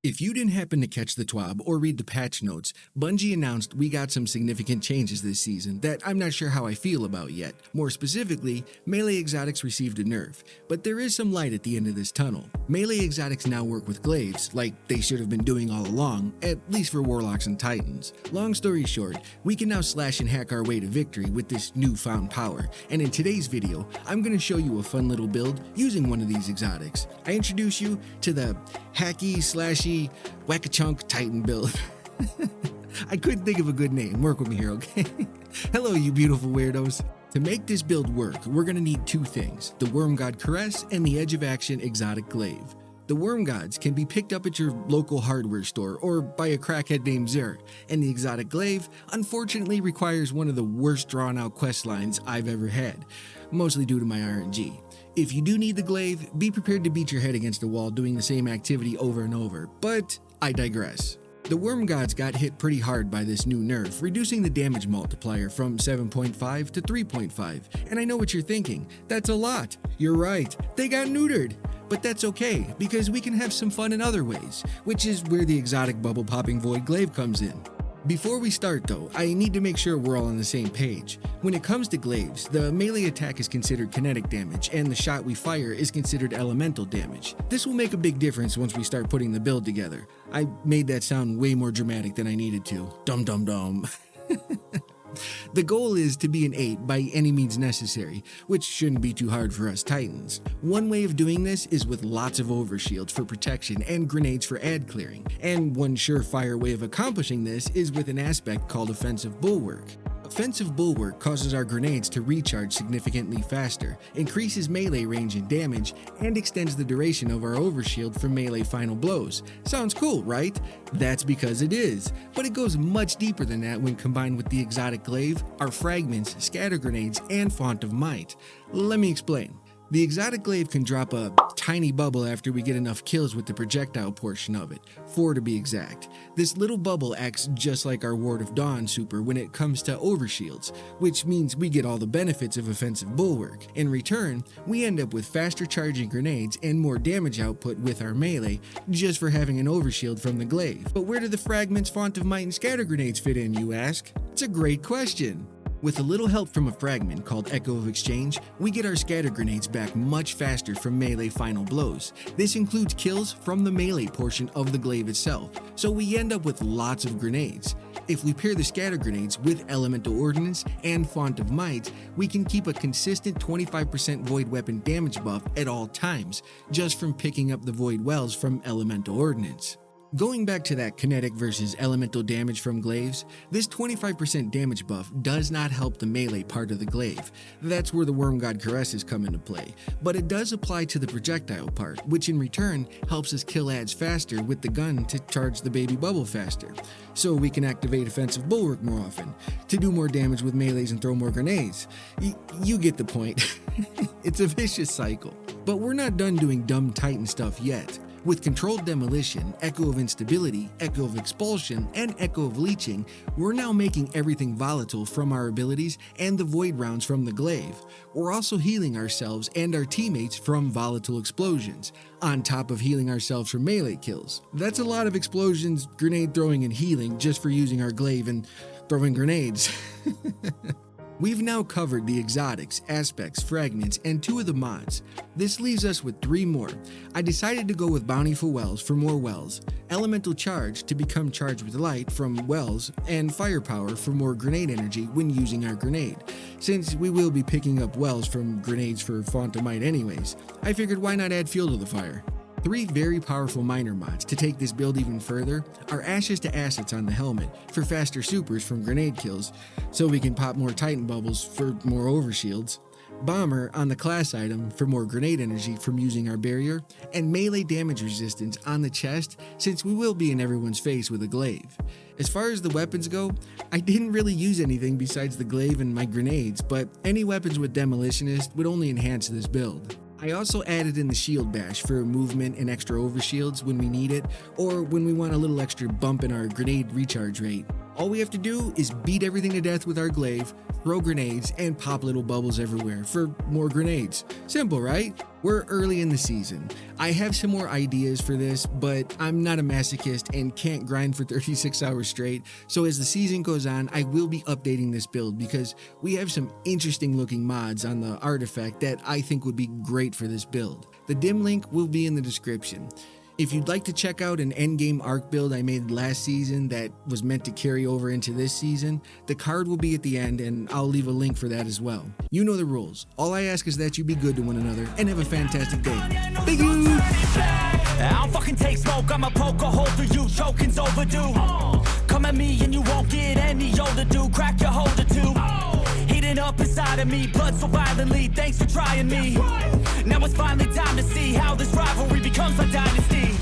If you didn't happen to catch the TWAB or read the patch notes, Bungie announced we got some significant changes this season that I'm not sure how I feel about yet. More specifically, melee exotics received a nerf, but there is some light at the end of this tunnel. Melee exotics now work with glaives, like they should have been doing all along, at least for warlocks and titans. Long story short, we can now slash and hack our way to victory with this newfound power, and in today's video, I'm going to show you a fun little build using one of these exotics. I introduce you to the hacky slashy whack-a-chunk titan build. I couldn't think of a good name. Work with me here, okay? Hello, you beautiful weirdos. To make this build work, we're going to need two things: the Wormgod Caress and the Edge of Action exotic Glaive. The Wormgods can be picked up at your local hardware store or by a crackhead named Zer, and the exotic Glaive unfortunately requires one of the worst drawn out quest lines I've ever had, mostly due to my RNG. If you do need the Glaive, be prepared to beat your head against a wall doing the same activity over and over, but I digress. The Wormgods got hit pretty hard by this new nerf, reducing the damage multiplier from 7.5 to 3.5, and I know what you're thinking, that's a lot. You're right, they got neutered. But that's okay, because we can have some fun in other ways, which is where the exotic bubble popping void glaive comes in. Before we start though, I need to make sure we're all on the same page. When it comes to glaives, the melee attack is considered kinetic damage and the shot we fire is considered elemental damage. This will make a big difference once we start putting the build together. I made that sound way more dramatic than I needed to. Dum dum dum. The goal is to be an 8 by any means necessary, which shouldn't be too hard for us titans. One way of doing this is with lots of overshields for protection and grenades for ad clearing, and one surefire way of accomplishing this is with an aspect called offensive bulwark. Offensive bulwark causes our grenades to recharge significantly faster, increases melee range and damage, and extends the duration of our overshield for melee final blows. Sounds cool, right? That's because it is, but it goes much deeper than that when combined with the exotic glaive, our fragments, scatter grenades, and font of might. Let me explain. The exotic glaive can drop a tiny bubble after we get enough kills with the projectile portion of it, 4 to be exact. This little bubble acts just like our Ward of Dawn super when it comes to overshields, which means we get all the benefits of offensive bulwark. In return, we end up with faster charging grenades and more damage output with our melee just for having an overshield from the glaive. But where do the fragments, font of might, and scatter grenades fit in, you ask? It's a great question. With a little help from a fragment called Echo of Exchange, we get our scatter grenades back much faster from melee final blows. This includes kills from the melee portion of the glaive itself, so we end up with lots of grenades. If we pair the scatter grenades with elemental ordnance and font of might, we can keep a consistent 25% void weapon damage buff at all times, just from picking up the void wells from elemental ordnance. Going back to that kinetic versus elemental damage from glaives, this 25% damage buff does not help the melee part of the glaive. That's where the Wormgod Caresses come into play, but it does apply to the projectile part, which in return helps us kill ads faster with the gun to charge the baby bubble faster, so we can activate offensive bulwark more often, to do more damage with melees and throw more grenades. You get the point. It's a vicious cycle. But we're not done doing dumb titan stuff yet. With Controlled Demolition, Echo of Instability, Echo of Expulsion, and Echo of Leeching, we're now making everything volatile from our abilities and the void rounds from the glaive. We're also healing ourselves and our teammates from volatile explosions, on top of healing ourselves from melee kills. That's a lot of explosions, grenade throwing, and healing just for using our glaive and throwing grenades. We've now covered the exotics, aspects, fragments, and 2 of the mods. This leaves us with 3 more. I decided to go with Bountiful Wells for more wells, Elemental Charge to become charged with light from wells, and Firepower for more grenade energy when using our grenade. Since we will be picking up wells from grenades for font of might anyways, I figured why not add fuel to the fire. 3 very powerful minor mods to take this build even further are Ashes to Assets on the helmet for faster supers from grenade kills, so we can pop more titan bubbles for more overshields, Bomber on the class item for more grenade energy from using our barrier, and melee damage resistance on the chest since we will be in everyone's face with a glaive. As far as the weapons go, I didn't really use anything besides the glaive and my grenades, but any weapons with Demolitionist would only enhance this build. I also added in the shield bash for movement and extra overshields when we need it, or when we want a little extra bump in our grenade recharge rate. All we have to do is beat everything to death with our glaive, throw grenades, and pop little bubbles everywhere for more grenades. Simple, right? We're early in the season. I have some more ideas for this, but I'm not a masochist and can't grind for 36 hours straight, so as the season goes on, I will be updating this build because we have some interesting looking mods on the artifact that I think would be great for this build. The dim link will be in the description. If you'd like to check out an endgame arc build I made last season that was meant to carry over into this season, the card will be at the end and I'll leave a link for that as well. You know the rules. All I ask is that you be good to one another and have a fantastic day. Thank you! I don't fucking take smoke, I'ma poke a hole through you, choking's overdue. Come at me and you won't get any older, dude, crack your holder too. Heating up inside of me, blood so violently, thanks for trying me. Now it's finally time to see how this rivalry becomes a dynasty.